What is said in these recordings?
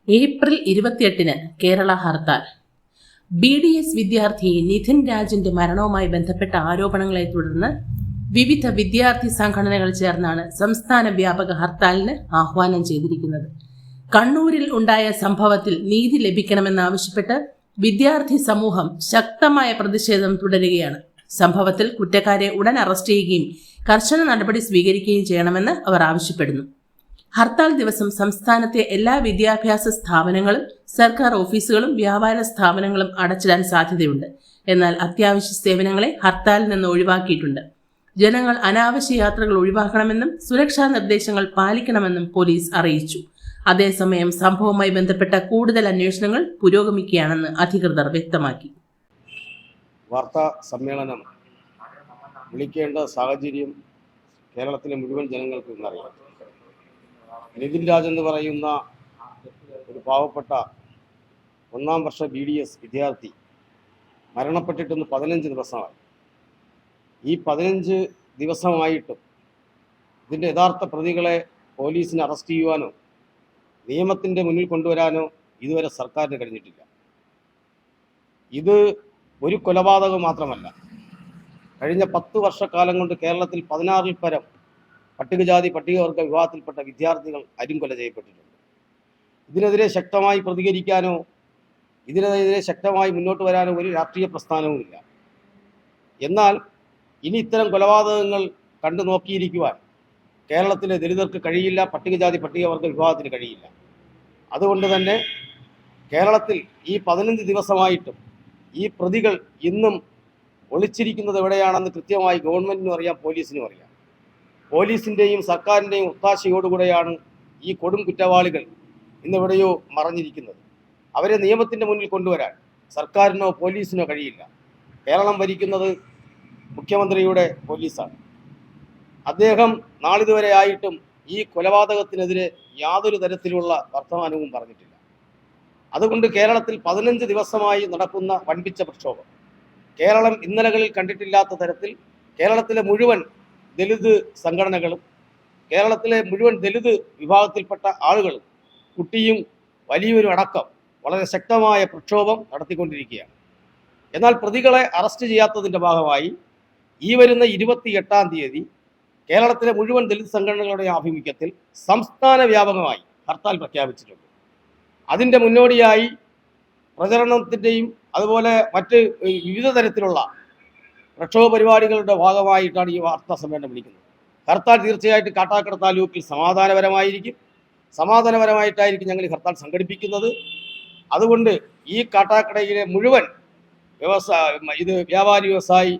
April 28 Kerala hartal. BDS വിദ്യാർത്ഥി നിധിൻ രാജിന്റെ മരണവുമായി ബന്ധപ്പെട്ട ആരോപണങ്ങളെ തുടർന്ന് വിവിധ വിദ്യാർത്ഥി സംഘടനകൾ ചേർന്നാണ് സംസ്ഥാന വ്യാപക ഹർത്താലിന് ആഹ്വാനം ചെയ്തിരിക്കുന്നത്. കണ്ണൂരിൽ ഉണ്ടായ സംഭവത്തിൽ നീതി ലഭിക്കണമെന്നാവശ്യപ്പെട്ട് വിദ്യാർത്ഥി സമൂഹം ശക്തമായ പ്രതിഷേധം തുടരുകയാണ്. സംഭവത്തിൽ കുറ്റക്കാരെ ഉടൻ അറസ്റ്റ് ചെയ്യുകയും കർശന നടപടി സ്വീകരിക്കുകയും ചെയ്യണമെന്ന് അവർ ആവശ്യപ്പെടുന്നു. ഹർത്താൽ ദിവസം സംസ്ഥാനത്തെ എല്ലാ വിദ്യാഭ്യാസ സ്ഥാപനങ്ങളും സർക്കാർ ഓഫീസുകളും വ്യാപാര സ്ഥാപനങ്ങളും അടച്ചിടാൻ സാധ്യതയുണ്ട്. എന്നാൽ അത്യാവശ്യ സേവനങ്ങളെ ഹർത്താലിൽ നിന്ന് ഒഴിവാക്കിയിട്ടുണ്ട്. ജനങ്ങൾ അനാവശ്യ യാത്രകൾ ഒഴിവാക്കണമെന്നും സുരക്ഷാ നിർദ്ദേശങ്ങൾ പാലിക്കണമെന്നും പോലീസ് അറിയിച്ചു. അതേസമയം സംഭവവുമായി ബന്ധപ്പെട്ട കൂടുതൽ അന്വേഷണങ്ങൾ പുരോഗമിക്കുകയാണെന്ന് അധികൃതർ വ്യക്തമാക്കി. വാർത്താ സമ്മേളനം വിളിക്കേണ്ട സാഹചര്യം കേരളത്തിലെ മുഴുവൻ ജനങ്ങൾക്ക് ഇന്നറിയാം. നിതിൻ രാജ് എന്ന് പറയുന്ന ഒരു പാവപ്പെട്ട 1ാം വർഷ BDS വിദ്യാർത്ഥി മരണപ്പെട്ടിട്ടൊന്ന് 15 ദിവസമായി. ഈ 15 ദിവസമായിട്ടും ഇതിൻ്റെ യഥാർത്ഥ പ്രതികളെ പോലീസിന് അറസ്റ്റ് ചെയ്യുവാനോ നിയമത്തിൻ്റെ മുന്നിൽ കൊണ്ടുവരാനോ ഇതുവരെ സർക്കാരിന് കഴിഞ്ഞിട്ടില്ല. ഇത് ഒരു കൊലപാതകം മാത്രമല്ല. കഴിഞ്ഞ 10 വർഷക്കാലം കൊണ്ട് കേരളത്തിൽ 16-ൽ പരം പട്ടികജാതി പട്ടികവർഗ വിഭാഗത്തിൽപ്പെട്ട വിദ്യാർത്ഥികൾ അരിങ്കൊല ചെയ്യപ്പെട്ടിട്ടുണ്ട്. ഇതിനെതിരെ ശക്തമായി പ്രതികരിക്കാനോ ഇതിനെതിരെ ശക്തമായി മുന്നോട്ട് വരാനോ ഒരു രാഷ്ട്രീയ പ്രസ്ഥാനവുമില്ല. എന്നാൽ ഇനി ഇത്തരം കൊലപാതകങ്ങൾ കണ്ടു നോക്കിയിരിക്കുവാൻ കേരളത്തിലെ ദലിതർക്ക് കഴിയില്ല, പട്ടികജാതി പട്ടികവർഗ വിഭാഗത്തിന് കഴിയില്ല. അതുകൊണ്ട് തന്നെ കേരളത്തിൽ ഈ 15 ദിവസമായിട്ടും ഈ പ്രതികൾ ഇന്നും ഒളിച്ചിരിക്കുന്നത് എവിടെയാണെന്ന് കൃത്യമായി ഗവൺമെൻറ്റിനും അറിയാം, പോലീസിനും അറിയാം. പോലീസിൻ്റെയും സർക്കാരിൻ്റെയും ഒത്താശയോടുകൂടെയാണ് ഈ കൊടും കുറ്റവാളികൾ ഇന്നെവിടെയോ മറഞ്ഞിരിക്കുന്നത്. അവരെ നിയമത്തിൻ്റെ മുന്നിൽ കൊണ്ടുവരാൻ സർക്കാരിനോ പോലീസിനോ കഴിയില്ല. കേരളം ഭരിക്കുന്നത് മുഖ്യമന്ത്രിയുടെ പോലീസാണ്. അദ്ദേഹം നാളിതുവരെ ആയിട്ടും ഈ കൊലപാതകത്തിനെതിരെ യാതൊരു തരത്തിലുള്ള വർത്തമാനവും പറഞ്ഞിട്ടില്ല. അതുകൊണ്ട് കേരളത്തിൽ 15 ദിവസമായി നടക്കുന്ന വൻപിച്ച പ്രക്ഷോഭം കേരളം ഇന്നലകളിൽ കണ്ടിട്ടില്ലാത്ത തരത്തിൽ കേരളത്തിലെ മുഴുവൻ ദലിത് സംഘടനകളും കേരളത്തിലെ മുഴുവൻ ദലിത് വിഭാഗത്തിൽപ്പെട്ട ആളുകളും കുട്ടിയും വലിയവരും അടക്കം വളരെ ശക്തമായ പ്രക്ഷോഭം നടത്തിക്കൊണ്ടിരിക്കുകയാണ്. എന്നാൽ പ്രതികളെ അറസ്റ്റ് ചെയ്യാത്തതിൻ്റെ ഭാഗമായി ഈ വരുന്ന 28-ാം തീയതി കേരളത്തിലെ മുഴുവൻ ദലിത് സംഘടനകളുടെ ആഭിമുഖ്യത്തിൽ സംസ്ഥാന വ്യാപകമായി ഹർത്താൽ പ്രഖ്യാപിച്ചിട്ടുണ്ട്. അതിൻ്റെ മുന്നോടിയായി പ്രചരണത്തിൻ്റെയും അതുപോലെ മറ്റ് വിവിധ തരത്തിലുള്ള പ്രക്ഷോഭ പരിപാടികളുടെ ഭാഗമായിട്ടാണ് ഈ വാർത്താ സമ്മേളനം വിളിക്കുന്നത്. ഹർത്താൽ തീർച്ചയായിട്ടും കാട്ടാക്കട താലൂക്കിൽ സമാധാനപരമായിട്ടായിരിക്കും ഞങ്ങൾ ഈ ഹർത്താൽ സംഘടിപ്പിക്കുന്നത്. അതുകൊണ്ട് ഈ കാട്ടാക്കടയിലെ മുഴുവൻ വ്യാപാരി വ്യവസായി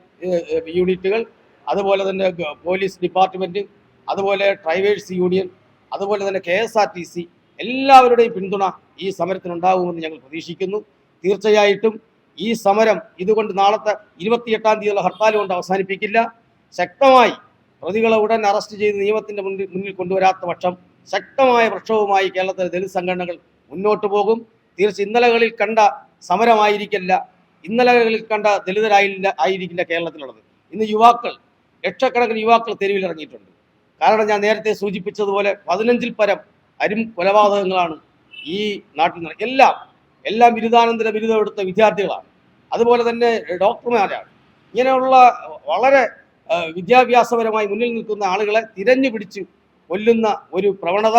യൂണിറ്റുകൾ, അതുപോലെ തന്നെ പോലീസ് ഡിപ്പാർട്ട്മെൻറ്റ്, അതുപോലെ ഡ്രൈവേഴ്സ് യൂണിയൻ, അതുപോലെ തന്നെ KSRTC എല്ലാവരുടെയും പിന്തുണ ഈ സമരത്തിനുണ്ടാകുമെന്ന് ഞങ്ങൾ പ്രതീക്ഷിക്കുന്നു. തീർച്ചയായിട്ടും ഈ സമരം ഇതുകൊണ്ട് നാളത്തെ 28-ാം തീയതിയുള്ള ഹർത്താൽ കൊണ്ട് അവസാനിപ്പിക്കില്ല. ശക്തമായി പ്രതികളെ ഉടൻ അറസ്റ്റ് ചെയ്ത് നിയമത്തിൻ്റെ മുന്നിൽ കൊണ്ടുവരാത്ത പക്ഷം ശക്തമായ പ്രക്ഷോഭവുമായി കേരളത്തിലെ ദലിത് സംഘടനകൾ മുന്നോട്ട് പോകും. ഇന്നലകളിൽ കണ്ട സമരമായിരിക്കില്ല, ഇന്നലകളിൽ കണ്ട ദലിതരായിരിക്കില്ല കേരളത്തിലുള്ളത്. ഇന്ന് ലക്ഷക്കണക്കിന് യുവാക്കൾ തെരുവിലിറങ്ങിയിട്ടുണ്ട്. കാരണം ഞാൻ നേരത്തെ സൂചിപ്പിച്ചതുപോലെ 15-ൽ പരം കൊലപാതകങ്ങളാണ് ഈ നാട്ടിൽ എല്ലാം ബിരുദാനന്തര ബിരുദം എടുത്ത വിദ്യാർത്ഥികളാണ്. അതുപോലെ തന്നെ ഡോക്ടർമാരാണ്. ഇങ്ങനെയുള്ള വളരെ വിദ്യാഭ്യാസപരമായി മുന്നിൽ നിൽക്കുന്ന ആളുകളെ തിരഞ്ഞു പിടിച്ച് കൊല്ലുന്ന ഒരു പ്രവണത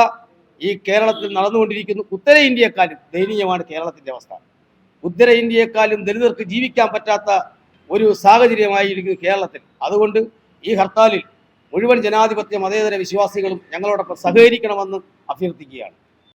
ഈ കേരളത്തിൽ നടന്നുകൊണ്ടിരിക്കുന്നു. ഉത്തരേന്ത്യയെക്കാളും ദയനീയമാണ് കേരളത്തിൻ്റെ അവസ്ഥ. ഉത്തരേന്ത്യയെക്കാളും ദലിതർക്ക് ജീവിക്കാൻ പറ്റാത്ത ഒരു സാഹചര്യമായിരിക്കുന്നു കേരളത്തിൽ. അതുകൊണ്ട് ഈ ഹർത്താലിൽ മുഴുവൻ ജനാധിപത്യ മതേതര വിശ്വാസികളും ഞങ്ങളോടൊപ്പം സഹകരിക്കണമെന്ന് അഭ്യർത്ഥിക്കുകയാണ്.